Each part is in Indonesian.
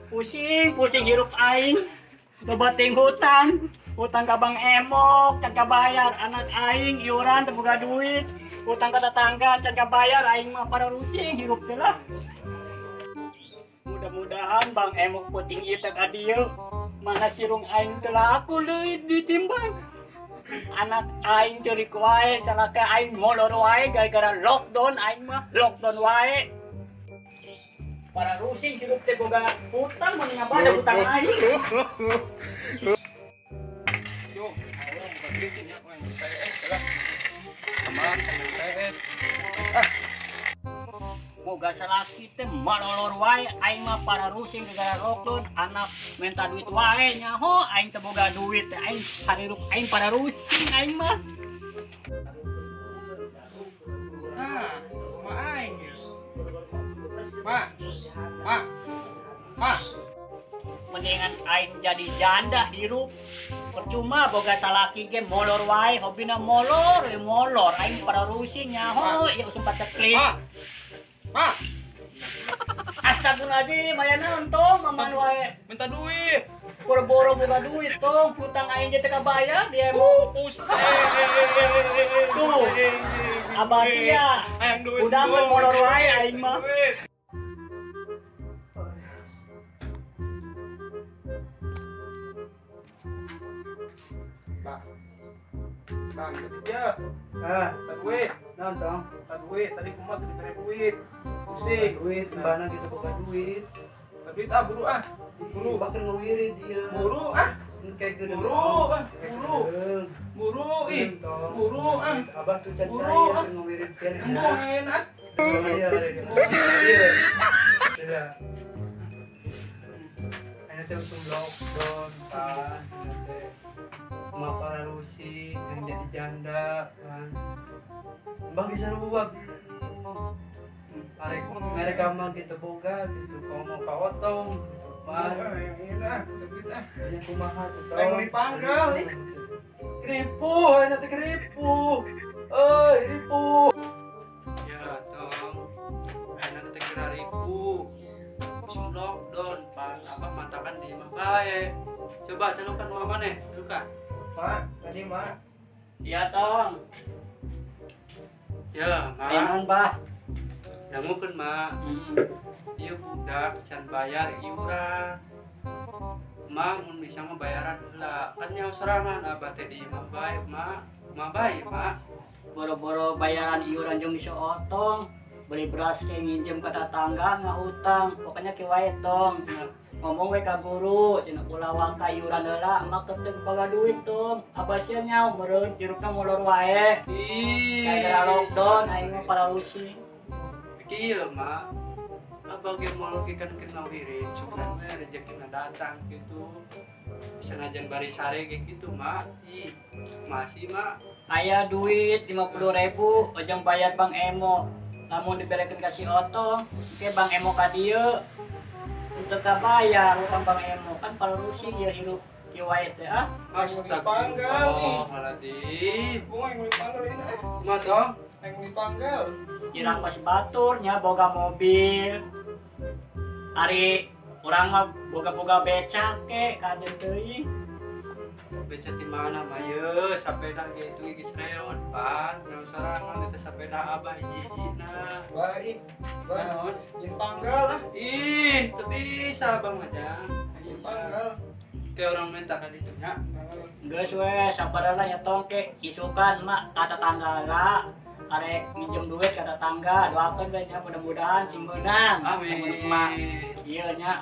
Pusing hirup aing. Lobating hutang ka Bang Emok, can kabayar anak aing iuran teu boga duit. Hutang ka tetangga can kabayar aing mah para rusing hirup teh lah. Mudah-mudahan Bang Emok puting ieu teh ka dieu. Mana sirung aing teh laku leuit ditimbang. Anak aing ceurik wae, salaka aing molor wae gara-gara lockdown aing mah lockdown wae. Para rusing hidup teh boga hutang mun ngabada hutang aing. Yo, ayo buka duit nya poe PS lah. Aman PS. Boga salaki teh malolor wae aing mah para rusing gara-gara lockdown anak minta duit wae nyaho aing teh boga duit aing hariruk aing para rusing aing mah. Nah, rumah aing. Mak. Mendingan aing jadi janda hirup. Percuma boga salaki ge molor wae, hobina molor aing para rusing nyaho ya usum paceklik. Mak. Astagfirullahaladzim, aya naon tong maman wae. Minta duit. Boro-boro boga duit tong, hutang aing teh kabayar dia mau. Pusing. Tuh. Abah sia. Ayang duit. Udah molor wae aing mah. Bang, dia. Duit. Naon tong? Duit. Tadi kumat diberi duit. Pusing. Duit, mana kita buka duit. Duit buru Buru bakal ngewirid dia. Buru Kayak gede. Buru ih. Buru Abah tuh can Buru, saya ngewirid can. Main Iya. Iya. Ana teh usum lockdown kan. Ma para rusi yang jadi janda kan. Bagi saruwag. Arek mereka mah kita boga gitu komo ka otong. Yang kumaha tuh. Pengen dipanggal nih. Kripu, ana teh kripu. Euy, kripu. Ya, tong. Enak teh kira ribu. Musim lockdown, pan abah mantakan di mah bae. Coba celukan mama nih, celukan. Mak, tadi mak. Iya tong. Ya, Ayan mak. bah. Dangukeun mak. Ieu budak can bayar iuran. Mak mun bisa mah bayaran heula. Kan nyawa serangan abah teh di mah bae, mak. Mah bae, mak. Boro-boro bayaran iuran jeung bisa otong. Beli beras kayak nginjem ke tetangga ngahutang. Pokoknya ki wae tong. Ngomong we ka guru, cenah ulawang ka iuran heula, emak teu boga duit tong. Abah sia nyaho meureun jirukna molor wae. Gara-gara lockdown aing mah para rusing. Kieu mak. Abah ge mau kan kena wirid, cuman we rezekina datang gitu. Bisa ngajan bari sare ge gitu mak. Ih, masih mak. Aya duit 50.000 ojang bayar Bang Emo. Lamun dibelekeun ka si Otong, ke Bang Emo ka dieu. Untuk kabayar utang Bang Emo kan para rusing ya hirup kieu wae teh ah. Astagfirullahaladzim. Bunga yang dipanggil ini. Mak dong. Yang dipanggil. Irang pas baturnya boga mobil. Ari urang mah boga-boga becak ke kaden teuing. Beca di mana mah ye sapeda ge itu geus reot pan nyawa sarangan eta sapeda abah hiji-hijina. Baik. Naon? Dipanggil lah. Ih, teu bisa Bang Majang. Dipanggil. Kayak orang minta ka ditu nya. Geus we sabarana nya tong ke isukan mak ka tetangga lah. Arek minjem duit ka tetangga, doakeun we nya mudah-mudahan sing meunang. Amin. Mak ieu nya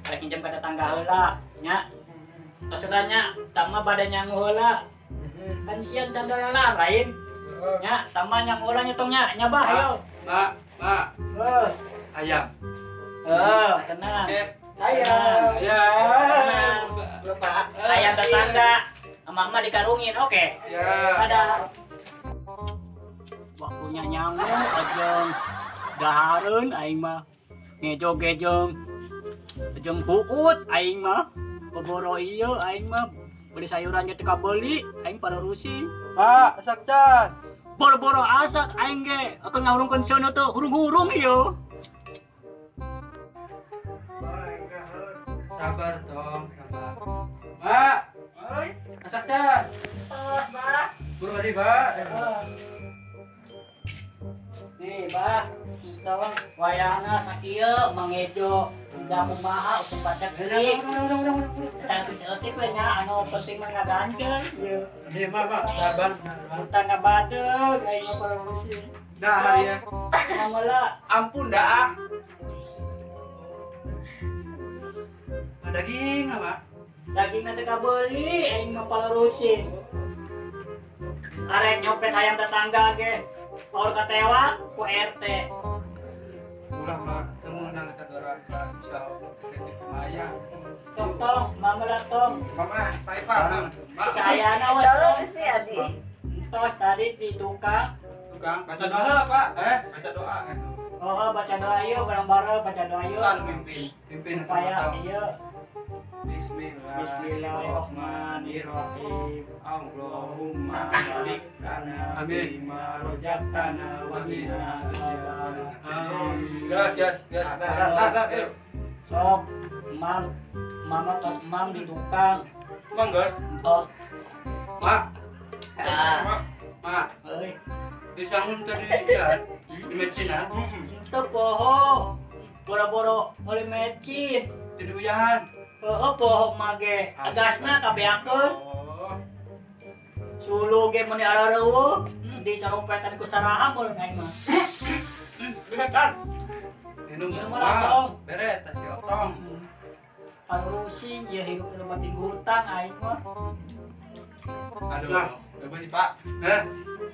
arek minjem ka tetangga heula nya. Maksudnya tama pada nyangu heula. Kan sian candala lain. Nya tama nyangu heula nya tong nya nyabah ayo. Mak. Ayam. Tenang. Ayam. Ayam. Lupa. Ayam tetangga. Emak mah dikarungin. Oke. Ya. Ada. Waktunya nyangu ajeng dahareun aing mah. Ngejog-gejong. Ajeng huut aing mah. Boboro ieu aing mah beli sayuran ge teu kabeli, aing para rusing. Pak, sakcan. Boro-boro asak aing ge akeun ngahurungkeun sono teu hurung-hurung ieu. sabar tong, sabar. Mak, oi, masak can. Tos, Bah. Buru tadi, Pak. Nih, Bah. Tawang wayangna sakieu mangejo udah mahal untuk baca gerik. Tang seeutik we nya anu penting mah ngaganceun. Ieu. Iya, Mak, sabar. Utang ngabadeg aing mah produksi. Dah ya. Mamela Ampun dah. Daging apa? daging nanti kabeli aing mah palarusin. Arek nyopet ayam tetangga ge. Or katewa ku RT. Ulah Mak, temu nang sadora bisa lumayan. Sok tong, mamela tong. Mama, Pak. Sayana we tong. Tos tadi di tukang. Tukang baca doa lah, Pak. Baca doa. Oh, baca doa yuk bareng-bareng baca doa yuk. San pimpin Supaya iya. Bismillahirrahmanirrahim. Allahumma barik lana fima razaqtana wa qina adzabannar. Gas. Sok, mama tos mam di tukang. Bang, Gas. Tos. Mak. Ah, Mak. euy. Disangun tadi ya. Di Medina. Itu poho. Boro-boro oleh mecin. Tiduyan. Poho mage. Agasna kabeakeun. Oh. Sulu ge mun arareueuh. Di carumpetan ku saraha mul aing mah. Dengarkan. Minum lah, Tong. Beres, tas otong. Palurusin ya hidup lu mati hutang aing mah. Aduh, coba Pak.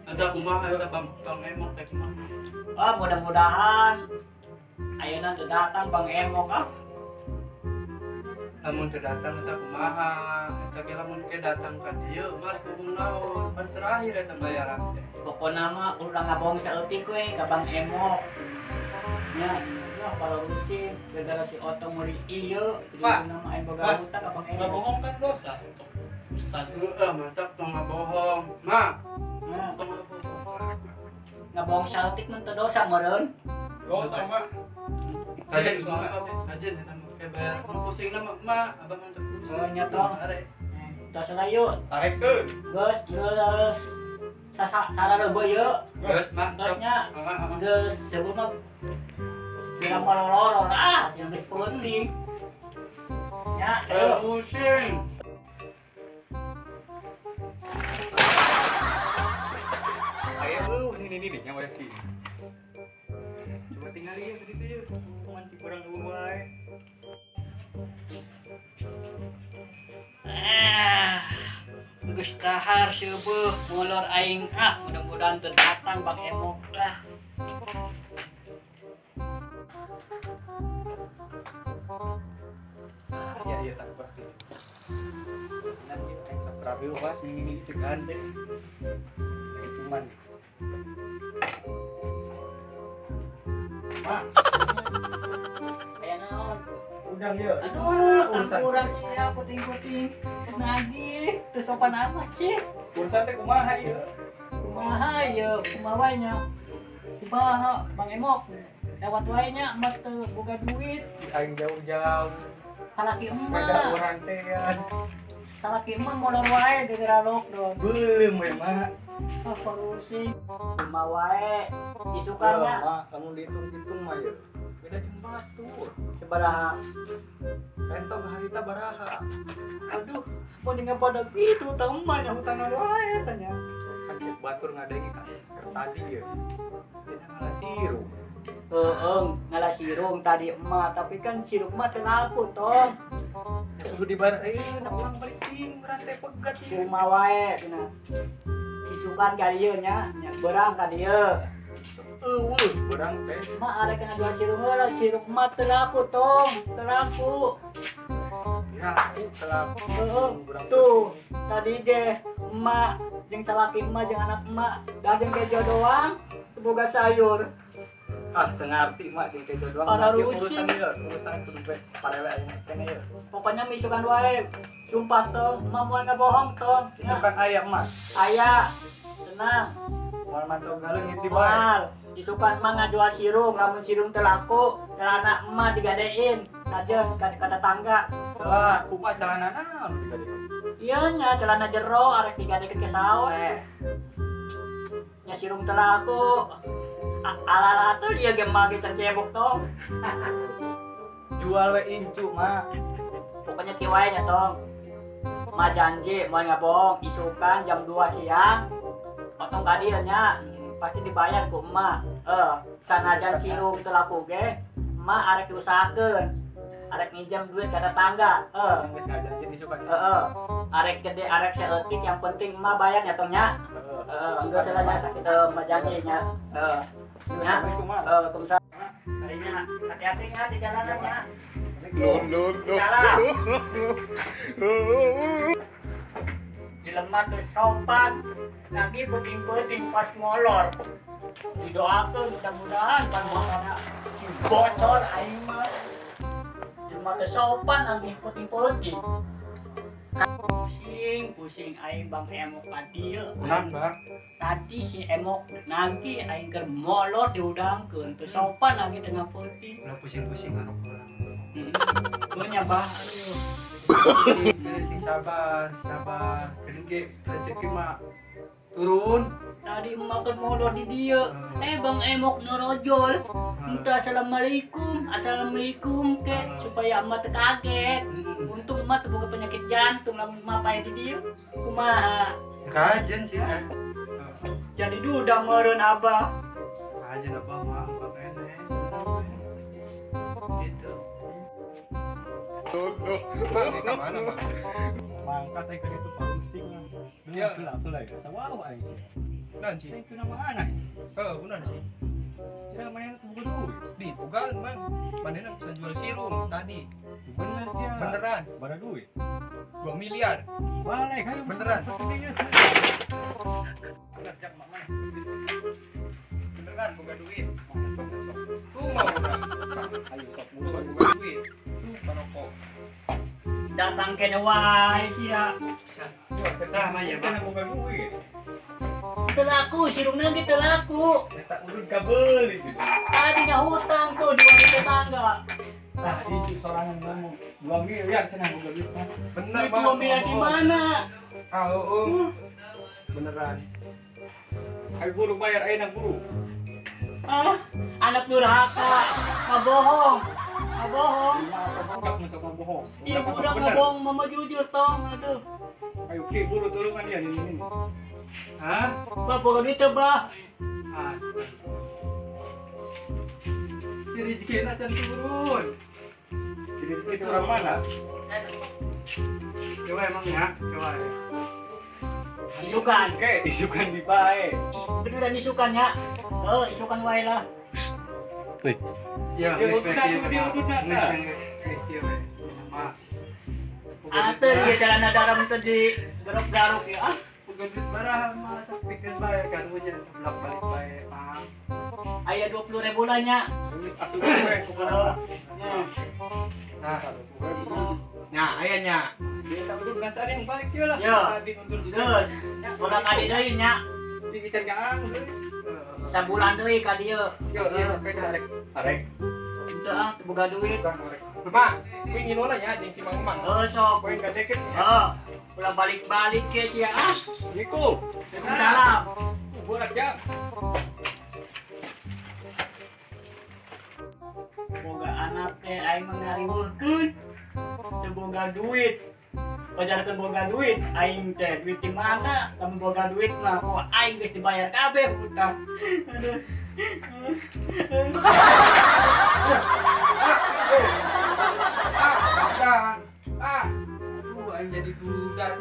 Ada kumaha ada Bang Emok teh kumaha. Mudah-mudahan ayeuna teu datang Bang Emok ah. Lamun teu datang eta kumaha? Eta ge lamun ke datang ka dieu mari kudu naon? Pan terakhir eta bayaran teh. Pokona mah kudu ngabohong saeutik we ka Bang Emok. Nya, palurusin gara-gara si Otong meuli ieu, Pak. nama aing boga hutang ka Bang Emok. Bohong kan dosa. Ustaz mantap tong ngabohong. Mak, Nah, ngabohong saeutik mun teu dosa meureun. dosa Mak. Ajen kumaha? Ajen eta mah ke bayar. Pusing na Mak, abang mantap. Oh, nya tong. Are. Tos layu, Tarekkeun. geus sarareubeul yeu. Geus Mak. Tosnya geus sebelum bila maloloro lah yang geus penting. Ya, Pusing. Ayo, ini yang wae ki. Coba tinggal ieu begitu yeuh. Manci kurang wae. geus kahar seubeul molor aing mudah-mudahan teu datang Bang Emok lah. Ya tak apa. Nanti yang sakrabi was ini tegan deh. Cuman. Mak, Aya naon? udang yuk. Aduh, kurang sih ya puting-puting. Nagih, teu sopan amat sih. Urusan teh kumaha ieu? Kumaha ye, kumaha nya. Kumaha Bang Emok? Lewat wae nya emas teu boga duit. Aing jauh-jauh. Salaki Sepeda emak. urang teh kan. Salaki emak molor wae gara-gara lockdown. Belum we mak. Apa rusing? Kumaha wae. Isukannya Mak, kamu dihitung-hitung mah ya. Beda jeung batur. sabaraha? Entong harita baraha. Aduh, mau dengan pada gitu teman yang utang wae tanya. Kan cek batur ngadengi kan. Tadi ya. Cenah ngalasiru. Ngalah sirung tadi emak, tapi kan sirung emak teu laku tong. Kudu dibar nak ulang balik ting rantai pegat ieu. Kumaha wae cenah. Isukan ka dieu nya, berang ka dieu. Eueuh, urang teh. Emak arek kena jual sirung heula, sirung emak teu laku tong, teu laku. Raku selaku. Tuh, tadi ge emak jeung salaki emak jeung anak emak, daging kejo doang, boga sayur. Ah, teu ngarti mak jeung teh doang. Ada Ieu rusing. urusan kudu bae parele aya kene ieu. Pokoknya misukan wae. Sumpah tong, emak moal ngabohong tong. Isukan aya mak. Aya, tenang. Moal mantau galung inti bae. Moal. Isukan emak ngajual sirung, lamun sirung teu laku, celana emak digadein. aja kata tangga. Lah, kumaha celana naon digadek. Iya nya celana jero arek digadeket ke sawe. Nya sirung telah aku ala-ala tuh dia gemah kita cebok tong. Jual we incu mah. Pokoknya kiwai nya tong. Ma janji mau ngabong isukan jam 2 siang. Potong kadinya pasti dibayar ku emak. Sanajan sirung telah kuge, emak arek diusahakeun. Arek minjem duit kata tangga. Geus ngajanjin disukan. Arek gede arek seeutik yang penting emak bayar nya tong nya. Enggak salahnya sakit emak janji nya. Nya. Kumaha? Kalinya hati-hati nya di jalanan nya. No. Salam. Jelema teu sopan, lagi puting-puting pas molor. Didoakeun mudah-mudahan pan motorna si bocor aing mah. Jelema teu sopan lagi puting-puting. Pusing aing Bang Emok ka dieu. Kunaon, Bang? Tadi si Emok nanti aing keur molor diudangkeun teu sopan lagi tengah puting. Ulah pusing-pusing ngarok urang. Punya bah aduh. Sabar. Gede rezeki mah turun. Tadi emak kan molor di dia. Bang Emok norojol. Minta assalamualaikum ke supaya emak teu kaget. Untung emak teu boga penyakit jantung lamun emak pae di dia. Kumaha? Kajen sih. Jadi duda meureun abah. Kajen abah mah pakene. Gitu. Kemana, Bang? Mangkat aing itu pusing. Ya, tulah ya. Sawawa aing. Benar sih. Itu nama anak. Benar sih. Tidak main buku dulu. Di bukan man. Mana bisa jual sirung tadi. Bener sih. Beneran. Bara duit. 2 miliar. Balik ayo. Beneran. Bener Jak mak mana? Beneran buka duit. Tuh mau orang. Ayo sok mulu buka duit. Tuh barokok. Datang kene wae sia. Pertama ya, Bang. buka duit. Teu laku sirungna ge teu laku. Eta urut kabeli gitu. Tadi nya hutang tuh di warung tetangga. Nah, itu sorangan ngomong 2 miliar cenah buka duit mah. Bener Itu 2 miliar di mana? Beneran. Ayo buru bayar ayeuna buru. Anak durhaka, ngabohong. Ngabohong. Budak masa mau bohong. Iya budak ngabohong, mama jujur tong. Aduh. Ayo ki buru tulungan dia ini. Hah? Bah boga duit teu bah. Si rezeki na can turun. Jadi itu orang mana? Coba emangnya, coba. Isukan. Oke, isukan di bae. Beneran isukannya. Isukan wae lah. Ya, Dia geus udah, bae dia udah, nah. Geus kieu we. Mak. Ate ieu jalan daram teh di garuk-garuk ya. Bukan duit barang masa pikir bae kan punya bolak balik bae, Pak. Aya 20.000 lah nya. Tulis atuh gue kumaha. Nah, Nah, ayahnya. Dia tak betul dengan sading balik dia lah. Ya. Sading untuk Geus. Boga ka dieu deui nya. Dibicar gang geus. Sabulan deui ka dieu. Yo, ieu sepeda arek. Arek. Teu teu boga duit. Bukan arek. Mak, kuwi ngin wala nya jeung Cimang Mang. Sok. Poin ka deket nya. Ulah balik-balik ke sia. Assalamualaikum. Waalaikumsalam. Borak ya. Boga anak teh aing mangariweukeun. Teu boga duit. Pajarkeun boga duit, aing teh duit di mana? Lamun boga duit mah kok aing geus dibayar kabeh hutang. Aduh. aing jadi budak.